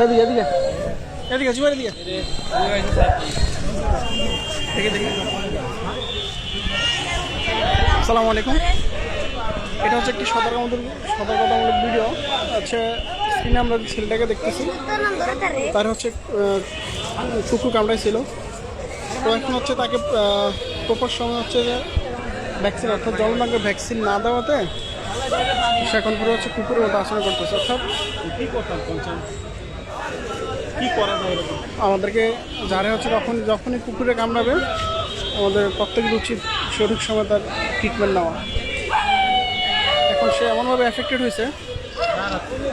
এদিকে এদিকে এদিকে জুবাইর এদিকে দেখি দেখি। আসসালামু আলাইকুম। এটা হচ্ছে একটি সতর্কতামূলক ভিডিও। আচ্ছা, স্ক্রিনে আমরা ছেলেটাকে দেখতেছি, তার হচ্ছে কুকুর কামড়াইছিল। তো এখন হচ্ছে তাকে প্রপার সময় হচ্ছে যে ভ্যাকসিন অর্থাৎ জলনাঙ্গের ভ্যাকসিন না দেওয়াতে সে এখন পুরো হচ্ছে কুকুরের মতো আচরণ করতেছে। অর্থাৎ কী করা যায় আমাদেরকে যারা হচ্ছে যখনই কুকুরে কামড়াবে আমাদের প্রত্যেকের উচিত সঠিক সময় তার ট্রিটমেন্ট নেওয়া। এখন সে এমনভাবে এফেক্টেড হয়েছে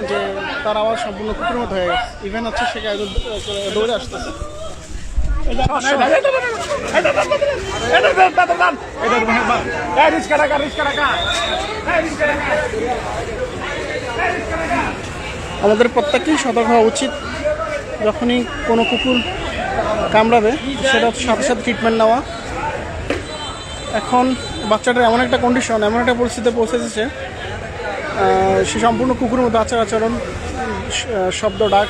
যে তার আওয়াজ সম্পূর্ণ কুকুরের মতো হয়ে গেছে। ইভেন হচ্ছে সে দৌড়ে আসতেছে। আমাদের প্রত্যেককেই সতর্ক হওয়া উচিত। যখনই কোনো কুকুর কামড়াবে সেটা সাথে সাথে ট্রিটমেন্ট নেওয়া। এখন বাচ্চাটার এমন একটা কন্ডিশন, এমন একটা পরিস্থিতিতে পৌঁছেছে, সে সম্পূর্ণ কুকুরের মতো আচরণ, শব্দ, ডাক,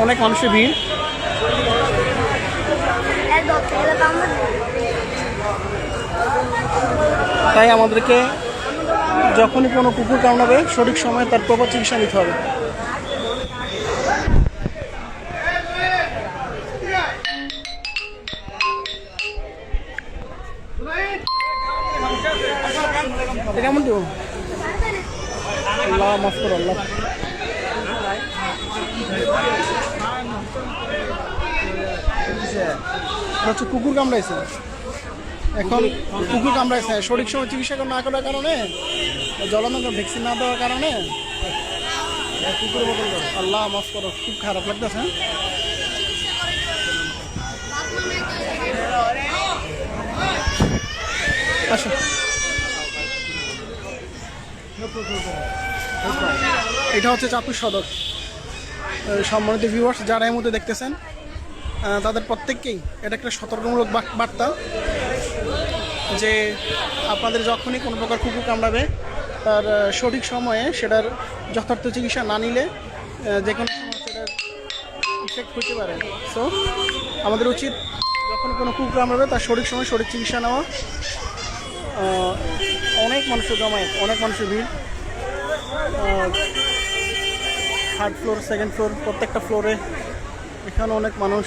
অনেক মানুষের ভিড়। তাই আমাদেরকে যখনই কোনো কুকুর কামড়াবে সঠিক সময়ে তার প্রপার চিকিৎসা নিতে হবে। কেমন দেবো? আল্লাহ মাফ করো, আল্লাহ। হচ্ছে কুকুর কামড়াইছে। এখন কুকুর কামড়াইছে সঠিক সময় চিকিৎসা না করার কারণে, জলনাঙ্গ ভ্যাকসিন না দেওয়ার কারণে কুকুরের মতো। আল্লাহ মাফ করো, খুব খারাপ লাগতেছে। আচ্ছা, এটা হচ্ছে চাঁদপুর সদর। সম্মানিত ভিউয়ার্স যারা এই মুহূর্তে দেখতেছেন তাদের প্রত্যেককেই এটা একটা সতর্কমূলক বার্তা যে আপনাদের যখনই কোনো প্রকার কুকুর কামড়াবে তার সঠিক সময়ে সেটার যথার্থ চিকিৎসা না নিলে যে কোনো সময় সেটার ইফেক্ট হতে পারে। সো আমাদের উচিত যখন কোনো কুকুর কামড়াবে তার সঠিক সময় সঠিক চিকিৎসা নেওয়া। অনেক মানুষের জমায়েত, অনেক মানুষের ভিড়। থার্ড ফ্লোর, সেকেন্ড ফ্লোর, প্রত্যেকটা ফ্লোরে এখানে অনেক মানুষ।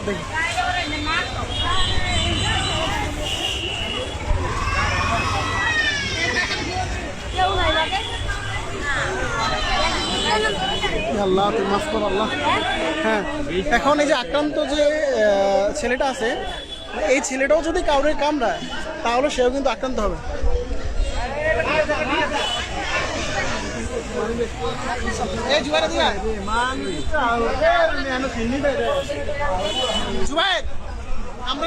দেখি আল্লাহ, তুই মাফ কর আল্লাহ। হ্যাঁ, এখন এই যে আক্রান্ত যে ছেলেটা আছে, এই ছেলেটাও যদি কাউরে কামড়ায় তাহলে সেও কিন্তু আক্রান্ত হবে। আমরা